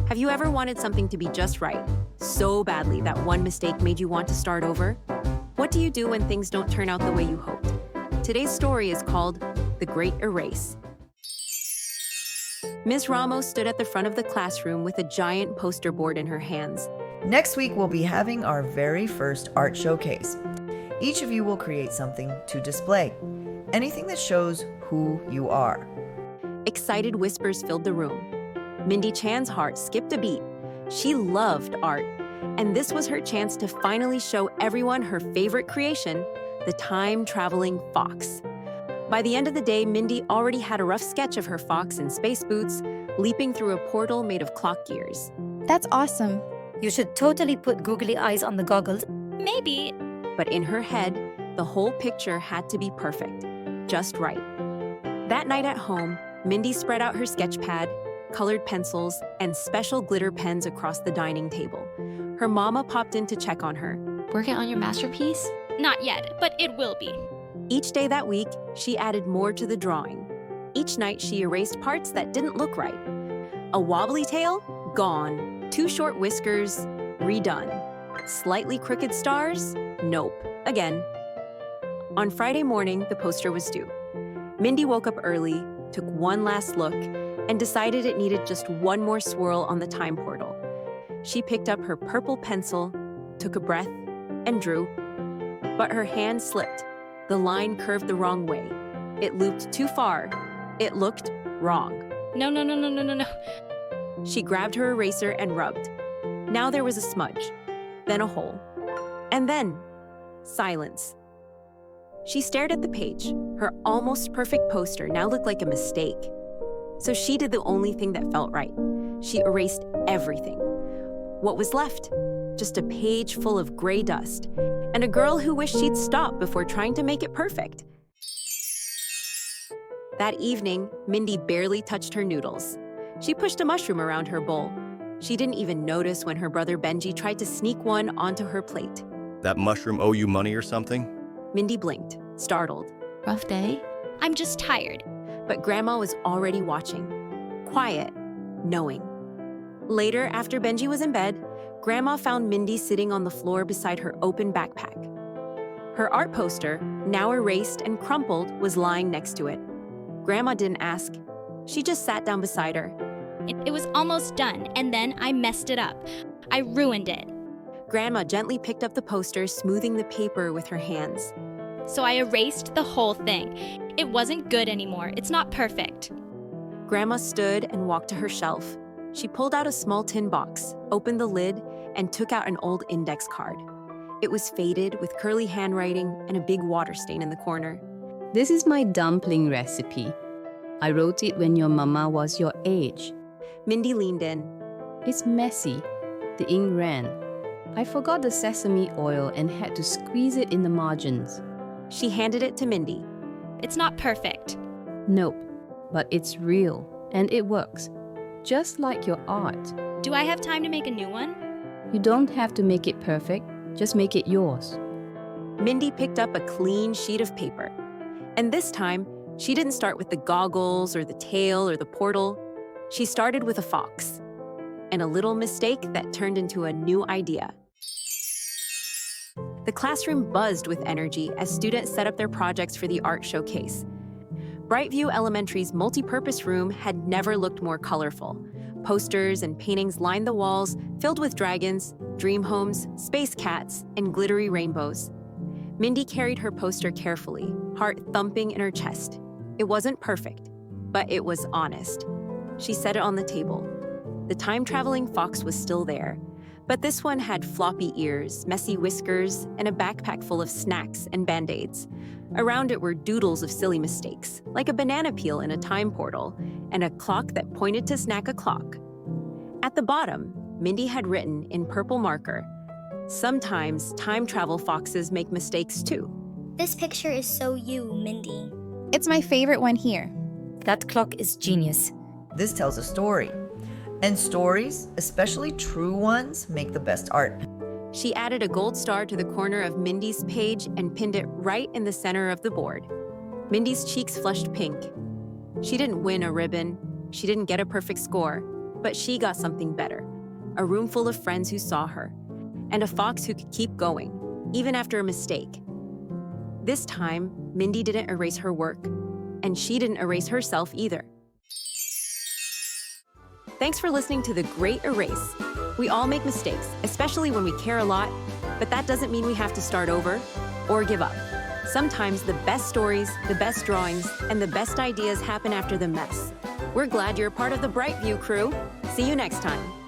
Have you ever wanted something to be just right, so badly that one mistake made you want to start over? What do you do when things don't turn out the way you hoped? Today's story is called The Great Erase. Ms. Ramos stood at the front of the classroom with a giant poster board in her hands. Next week, we'll be having our very first art showcase. Each of you will create something to display. Anything that shows who you are. Excited whispers filled the room. Mindy Chan's heart skipped a beat. She loved art, and this was her chance to finally show everyone her favorite creation, the time-traveling fox. By the end of the day, Mindy already had a rough sketch of her fox in space boots, leaping through a portal made of clock gears. That's awesome. You should totally put googly eyes on the goggles. Maybe. But in her head, the whole picture had to be perfect, just right. That night at home, Mindy spread out her sketch pad, colored pencils, and special glitter pens across the dining table. Her mama popped in to check on her. Working on your masterpiece? Not yet, but it will be. Each day that week, she added more to the drawing. Each night, she erased parts that didn't look right. A wobbly tail? Gone. Too short whiskers? Redone. Slightly crooked stars? Nope. Again. On Friday morning, the poster was due. Mindy woke up early, took one last look, and decided it needed just one more swirl on the time portal. She picked up her purple pencil, took a breath, and drew. But her hand slipped. The line curved the wrong way. It looped too far. It looked wrong. No. She grabbed her eraser and rubbed. Now there was a smudge, then a hole, and then silence. She stared at the page. Her almost perfect poster now looked like a mistake. So she did the only thing that felt right. She erased everything. What was left? Just a page full of gray dust, and a girl who wished she'd stop before trying to make it perfect. That evening, Mindy barely touched her noodles. She pushed a mushroom around her bowl. She didn't even notice when her brother Benji tried to sneak one onto her plate. That mushroom owe you money or something? Mindy blinked, startled. Rough day? I'm just tired. But Grandma was already watching, quiet, knowing. Later, after Benji was in bed, Grandma found Mindy sitting on the floor beside her open backpack. Her art poster, now erased and crumpled, was lying next to it. Grandma didn't ask. She just sat down beside her. It was almost done, and then I messed it up. I ruined it. Grandma gently picked up the poster, smoothing the paper with her hands. So I erased the whole thing. It wasn't good anymore. It's not perfect. Grandma stood and walked to her shelf. She pulled out a small tin box, opened the lid, and took out an old index card. It was faded with curly handwriting and a big water stain in the corner. This is my dumpling recipe. I wrote it when your mama was your age. Mindy leaned in. It's messy. The ink ran. I forgot the sesame oil and had to squeeze it in the margins. She handed it to Mindy. It's not perfect. Nope, but it's real and it works. Just like your art. Do I have time to make a new one? You don't have to make it perfect, just make it yours. Mindy picked up a clean sheet of paper. And this time, she didn't start with the goggles or the tail or the portal. She started with a fox. And a little mistake that turned into a new idea. The classroom buzzed with energy as students set up their projects for the art showcase. Brightview Elementary's multi-purpose room had never looked more colorful. Posters and paintings lined the walls, filled with dragons, dream homes, space cats, and glittery rainbows. Mindy carried her poster carefully, heart thumping in her chest. It wasn't perfect, but it was honest. She set it on the table. The time-traveling fox was still there, but this one had floppy ears, messy whiskers, and a backpack full of snacks and Band-Aids. Around it were doodles of silly mistakes, like a banana peel in a time portal, and a clock that pointed to snack o'clock. At the bottom, Mindy had written in purple marker, "Sometimes time travel foxes make mistakes too." This picture is so you, Mindy. It's my favorite one here. That clock is genius. This tells a story. And stories, especially true ones, make the best art. She added a gold star to the corner of Mindy's page and pinned it right in the center of the board. Mindy's cheeks flushed pink. She didn't win a ribbon. She didn't get a perfect score. But she got something better, a room full of friends who saw her, and a fox who could keep going, even after a mistake. This time, Mindy didn't erase her work, and she didn't erase herself either. Thanks for listening to The Great Erase. We all make mistakes, especially when we care a lot, but that doesn't mean we have to start over or give up. Sometimes the best stories, the best drawings, and the best ideas happen after the mess. We're glad you're a part of the Brightview crew. See you next time.